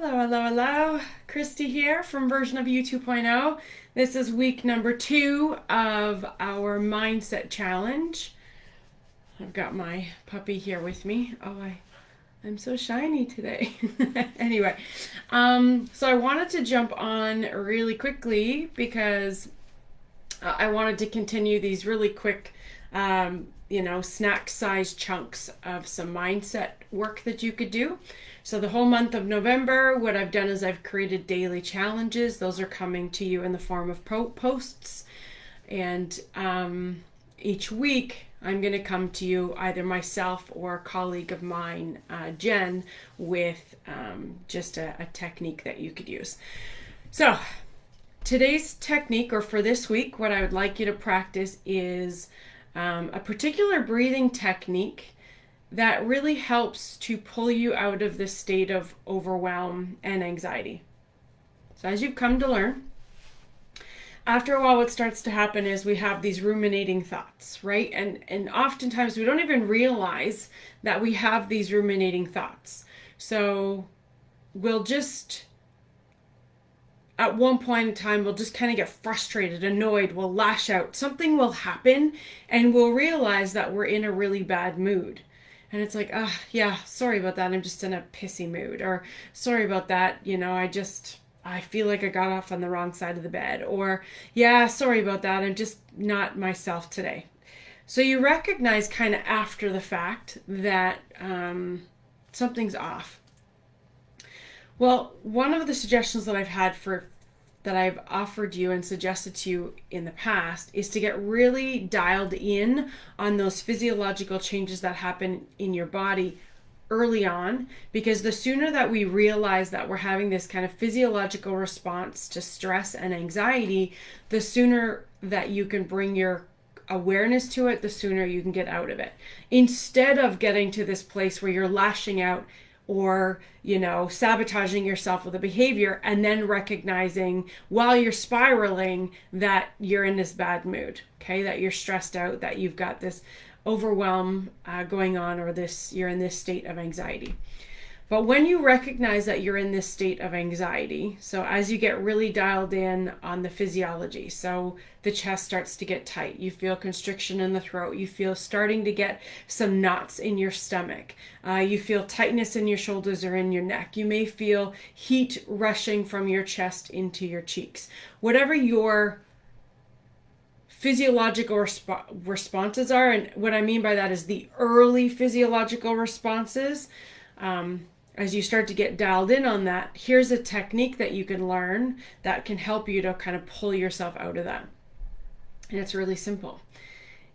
Hello, hello, hello. Christy here from version of you 2.0. This is week number 2 of our mindset challenge. I've got my puppy here with me. I'm so shiny today. Anyway, so I wanted to jump on really quickly because I wanted to continue these really quick, snack-sized chunks of some mindset work that you could do. So the whole month of November, what I've done is I've created daily challenges. Those are coming to you in the form of posts. And each week, I'm going to come to you, either myself or a colleague of mine, Jen, with just a technique that you could use. So today's technique, or for this week, what I would like you to practice is a particular breathing technique that really helps to pull you out of this state of overwhelm and anxiety. So as you've come to learn, after a while what starts to happen is we have these ruminating thoughts, right? And oftentimes we don't even realize that we have these ruminating thoughts. So we'll just, at one point in time, we'll just kind of get frustrated, annoyed, we'll lash out. Something will happen and we'll realize that we're in a really bad mood. And it's like, yeah, sorry about that. I'm just in a pissy mood. Or sorry about that. I feel like I got off on the wrong side of the bed. Or, yeah, sorry about that. I'm just not myself today. So you recognize kind of after the fact that something's off. Well, one of the suggestions that I've offered you and suggested to you in the past is to get really dialed in on those physiological changes that happen in your body early on, because the sooner that we realize that we're having this kind of physiological response to stress and anxiety, the sooner that you can bring your awareness to it, the sooner you can get out of it. Instead of getting to this place where you're lashing out or, sabotaging yourself with a behavior and then recognizing while you're spiraling that you're in this bad mood, okay? That you're stressed out, that you've got this overwhelm going on, or you're in this state of anxiety. But when you recognize that you're in this state of anxiety, so as you get really dialed in on the physiology, so the chest starts to get tight, you feel constriction in the throat, you feel starting to get some knots in your stomach, you feel tightness in your shoulders or in your neck, you may feel heat rushing from your chest into your cheeks. Whatever your physiological responses are, and what I mean by that is the early physiological responses, as you start to get dialed in on that, here's a technique that you can learn that can help you to kind of pull yourself out of that. And it's really simple.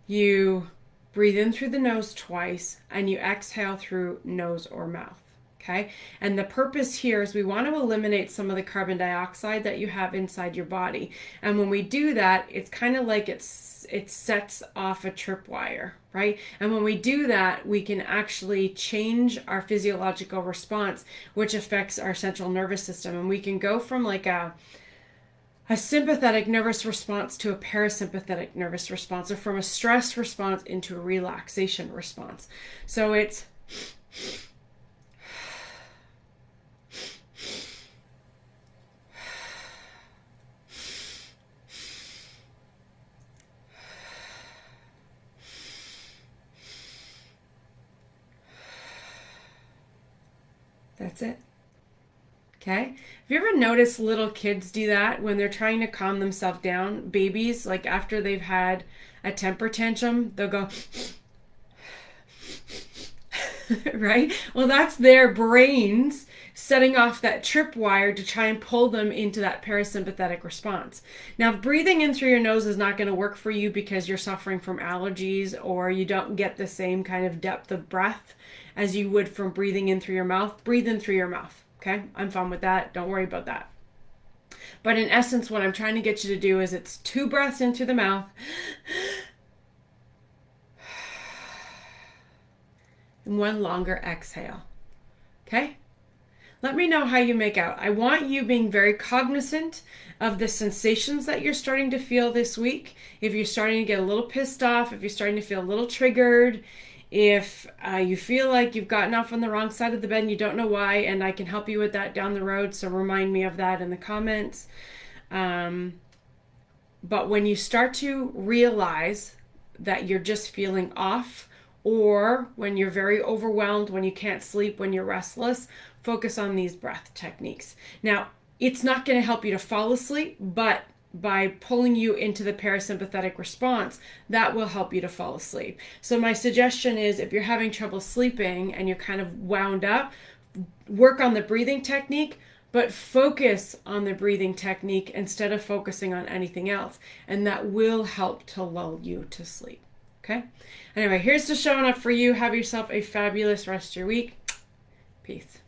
You breathe in through the nose twice and you exhale through nose or mouth. Okay? And the purpose here is we want to eliminate some of the carbon dioxide that you have inside your body. And when we do that, it's kind of like it sets off a tripwire, right? And when we do that, we can actually change our physiological response, which affects our central nervous system. And we can go from like a sympathetic nervous response to a parasympathetic nervous response, or from a stress response into a relaxation response. So it's that's it. Okay? Have you ever noticed little kids do that when they're trying to calm themselves down? Babies, like after they've had a temper tantrum, they'll go, right? Well, that's their brains setting off that tripwire to try and pull them into that parasympathetic response. Now, if breathing in through your nose is not going to work for you because you're suffering from allergies or you don't get the same kind of depth of breath as you would from breathing in through your mouth, breathe in through your mouth. Okay, I'm fine with that. Don't worry about that. But in essence, what I'm trying to get you to do is it's 2 breaths in through the mouth and 1 longer exhale. Okay? Let me know how you make out. I want you being very cognizant of the sensations that you're starting to feel this week. If you're starting to get a little pissed off, if you're starting to feel a little triggered, If you feel like you've gotten off on the wrong side of the bed and you don't know why, and I can help you with that down the road, so remind me of that in the comments. But when you start to realize that you're just feeling off, or when you're very overwhelmed, when you can't sleep, when you're restless, focus on these breath techniques. Now, it's not going to help you to fall asleep, but by pulling you into the parasympathetic response, that will help you to fall asleep. So my suggestion is, if you're having trouble sleeping and you're kind of wound up, work on the breathing technique, but focus on the breathing technique instead of focusing on anything else. And that will help to lull you to sleep. Okay? Anyway, here's to showing up for you. Have yourself a fabulous rest of your week. Peace.